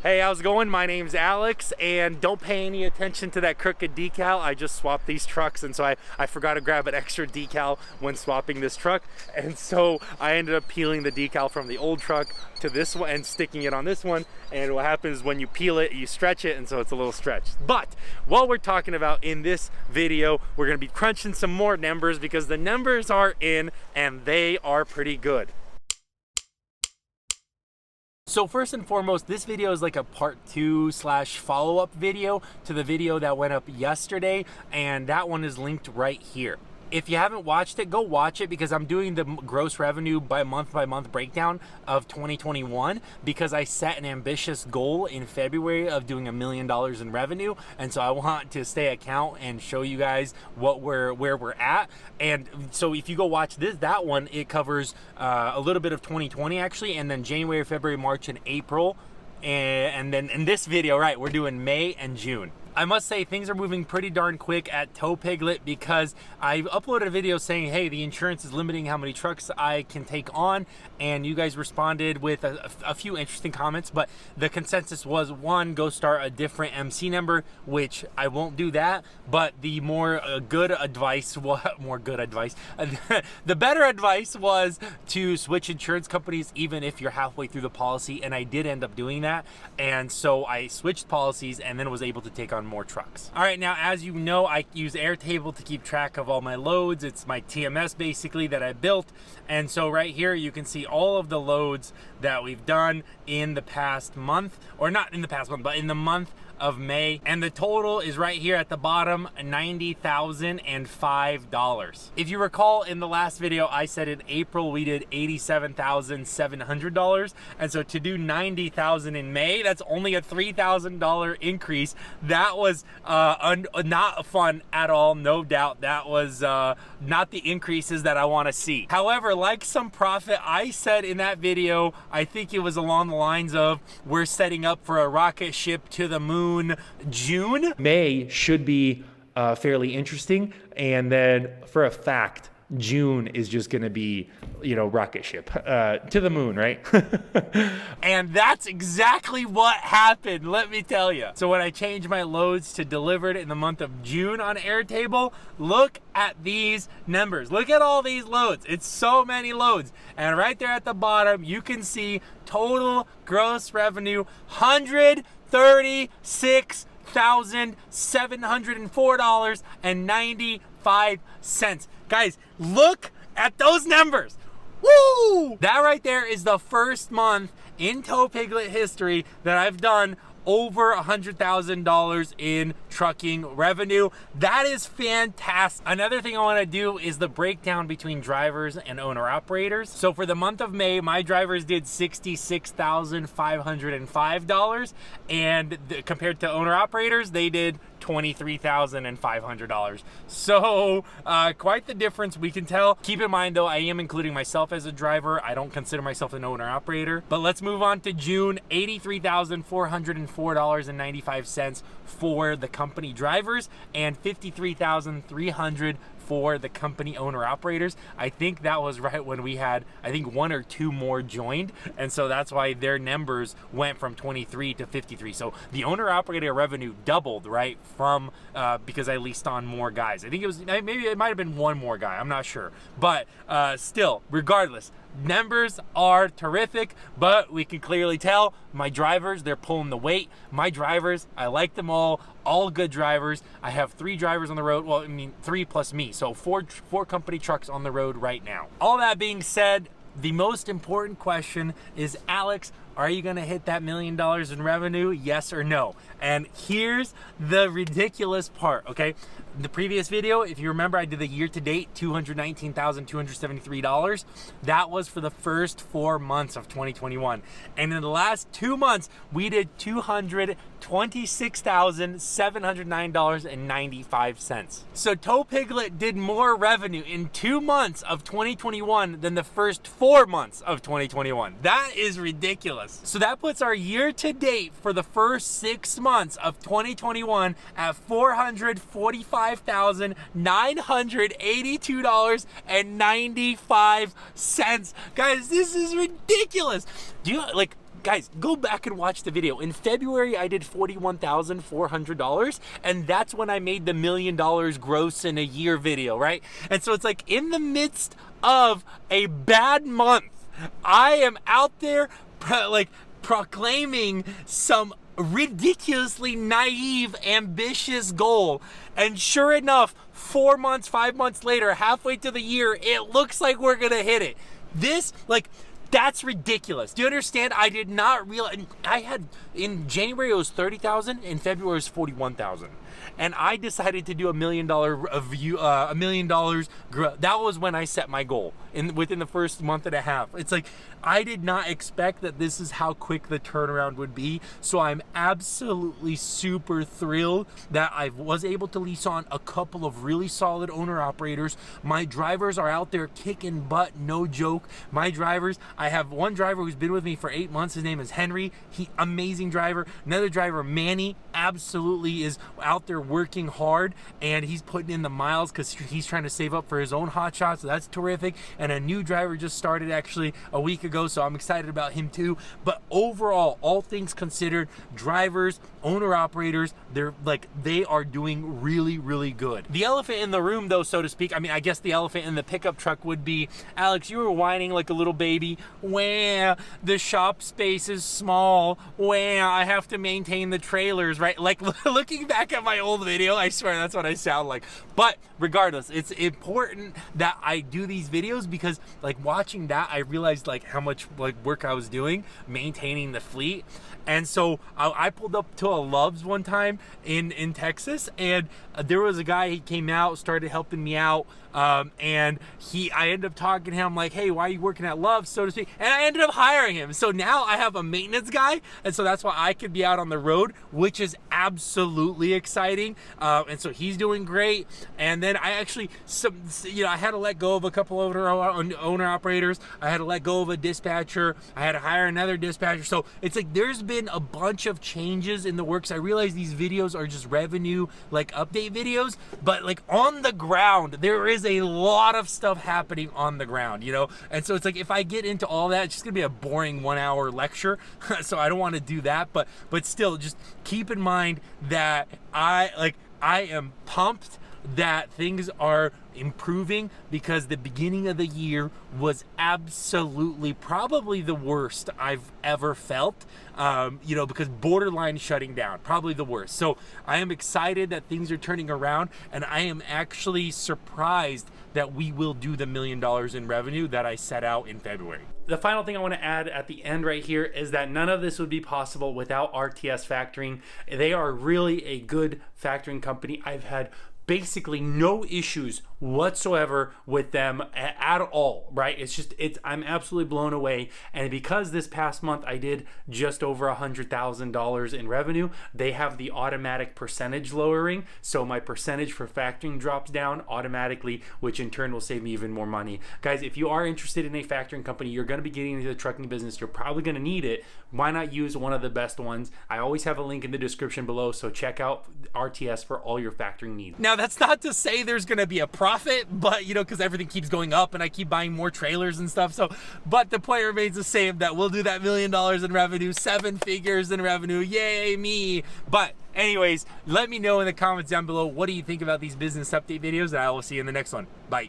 Hey, how's it going? My name's Alex, and don't pay any attention to that crooked decal. I just swapped these trucks, and so I forgot to grab an extra decal when swapping this truck, and so I ended up peeling the decal from the old truck to this one and sticking it on this one. And what happens when you peel it, you stretch it, and so it's a little stretched. But what we're talking about in this video, we're gonna be crunching some more numbers because the numbers are in and they are pretty good. So first and foremost, this video is like a part 2 / follow-up video to the video that went up yesterday, and that one is linked right here. If you haven't watched it, go watch it because I'm doing the gross revenue by month breakdown of 2021 because I set an ambitious goal in February of doing $1 million in revenue, and so I want to stay account and show you guys where we're at. And so if you go watch that one, it covers a little bit of 2020 actually, and then January, February, March, and April. And then in this video, right, we're doing May and June. I must say things are moving pretty darn quick at Tow Piglet because I uploaded a video saying, hey, the insurance is limiting how many trucks I can take on, and you guys responded with a few interesting comments, but the consensus was, one, go start a different MC number, which I won't do that, but the good advice, the better advice was to switch insurance companies even if you're halfway through the policy, and I did end up doing that, and so I switched policies and then was able to take on more trucks. All right, now as you know, I use Airtable to keep track of all my loads. It's my TMS basically that I built, and so right here you can see all of the loads that we've done in the past month, or not in the past month, but in the month of May, and the total is right here at the bottom, $90,005. If you recall, in the last video I said in April we did $87,700, and so to do $90,000 in May, that's only a $3,000 increase. That was not fun at all, no doubt. That was not the increases that I want to see. However, like some profit, I said in that video, I think it was along the lines of, we're setting up for a rocket ship to the moon June. May should be fairly interesting, and then for a fact June is just gonna be, you know, rocket ship to the moon, right? And that's exactly what happened, let me tell you. So when I changed my loads to delivered in the month of June on Airtable, look at these numbers. Look at all these loads. It's so many loads. And right there at the bottom, you can see total gross revenue, $136,704.95. Guys, look at those numbers. Woo! That right there is the first month in Tow Piglet history that I've done over $100,000 in trucking revenue. That is fantastic. Another thing I want to do is the breakdown between drivers and owner operators. So for the month of May, my drivers did $66,505, and compared to owner operators, they did $23,500. So quite the difference, we can tell. Keep in mind though, I am including myself as a driver. I don't consider myself an owner operator. But let's move on to June. $83,404.95 for the company drivers and $53,300 for the company owner operators. I think that was right when we had, I think, 1 or 2 more joined, and so that's why their numbers went from 23 to 53. So the owner operator revenue doubled, right, from because I leased on more guys. I think it was, maybe it might have been 1 more guy, I'm not sure, but still, regardless, numbers are terrific. But we can clearly tell my drivers, they're pulling the weight. My drivers, I like them all good drivers. I have 3 drivers on the road. Well, I mean 3 plus me, so 4 company trucks on the road right now. All that being said, the most important question is, Alex, are you gonna hit that $1 million in revenue? Yes or no? And here's the ridiculous part, okay? The previous video, if you remember, I did the year-to-date $219,273. That was for the first 4 months of 2021. And in the last 2 months, we did $226,709.95. So Tow Piglet did more revenue in 2 months of 2021 than the first 4 months of 2021. That is ridiculous. So that puts our year-to-date for the first 6 months of 2021 at $445,982.95. Guys, this is ridiculous. Do you, like, guys, go back and watch the video. In February, I did $41,400, and that's when I made the $1 million gross in a year video, right? And so it's like in the midst of a bad month, I am out there like proclaiming some ridiculously naive, ambitious goal. And sure enough, 4 months, 5 months later, halfway to the year, it looks like we're gonna hit it. This, like, that's ridiculous. Do you understand? I did not realize. I had, in January it was 30,000, in February it was 41,000. And I decided to do $1 million view, $1 million. That was when I set my goal within the first month and a half. It's like, I did not expect that this is how quick the turnaround would be. So I'm absolutely super thrilled that I was able to lease on a couple of really solid owner operators. My drivers are out there kicking butt, no joke. My drivers, I have one driver who's been with me for 8 months. His name is Henry. Amazing driver. Another driver, Manny, absolutely is out there working hard, and he's putting in the miles because he's trying to save up for his own hot shots. So that's terrific. And a new driver just started actually a week ago, so I'm excited about him too. But overall, all things considered, drivers, owner operators, they are doing really, really good. The elephant in the room, though, so to speak, I mean, I guess the elephant in the pickup truck would be, Alex, you were whining like a little baby. Wah, the shop space is small. Wah, I have to maintain the trailers, right? Like, looking back at my old video, I swear that's what I sound like. But regardless, it's important that I do these videos because, like, watching that, I realized like how much like work I was doing maintaining the fleet. And so I pulled up to a Love's one time in Texas, and there was a guy, he came out, started helping me out, and I ended up talking to him like, hey, why are you working at Love's, so to speak? And I ended up hiring him. So now I have a maintenance guy, and so that's why I could be out on the road, which is absolutely exciting. And so he's doing great. And then I actually, I had to let go of a couple of owner operators. I had to let go of a dispatcher. I had to hire another dispatcher. So it's like there's been a bunch of changes in the works. I realize these videos are just revenue like update videos, but like on the ground there is a lot of stuff happening on the ground, and so it's like if I get into all that, it's just gonna be a boring 1 hour lecture. So I don't want to do that, but still, just keep in mind that I am pumped that things are improving, because the beginning of the year was absolutely probably the worst I've ever felt, because borderline shutting down, probably the worst. So I am excited that things are turning around, and I am actually surprised that we will do the $1 million in revenue that I set out in February. The final thing I want to add at the end right here is that none of this would be possible without RTS Factoring. They are really a good factoring company. I've had basically no issues whatsoever with them at all, right? I'm absolutely blown away. And because this past month I did just over $100,000 in revenue, they have the automatic percentage lowering, so my percentage for factoring drops down automatically, which in turn will save me even more money. Guys, if you are interested in a factoring company, you're going to be getting into the trucking business, you're probably going to need it. Why not use one of the best ones? I always have a link in the description below, so check out RTS for all your factoring needs. Now, that's not to say there's going to be a profit, but because everything keeps going up and I keep buying more trailers and stuff. So, but the point remains the same, that we'll do that $1 million in revenue, 7 figures in revenue. Yay me. But anyways, let me know in the comments down below, what do you think about these business update videos, and I will see you in the next one. Bye.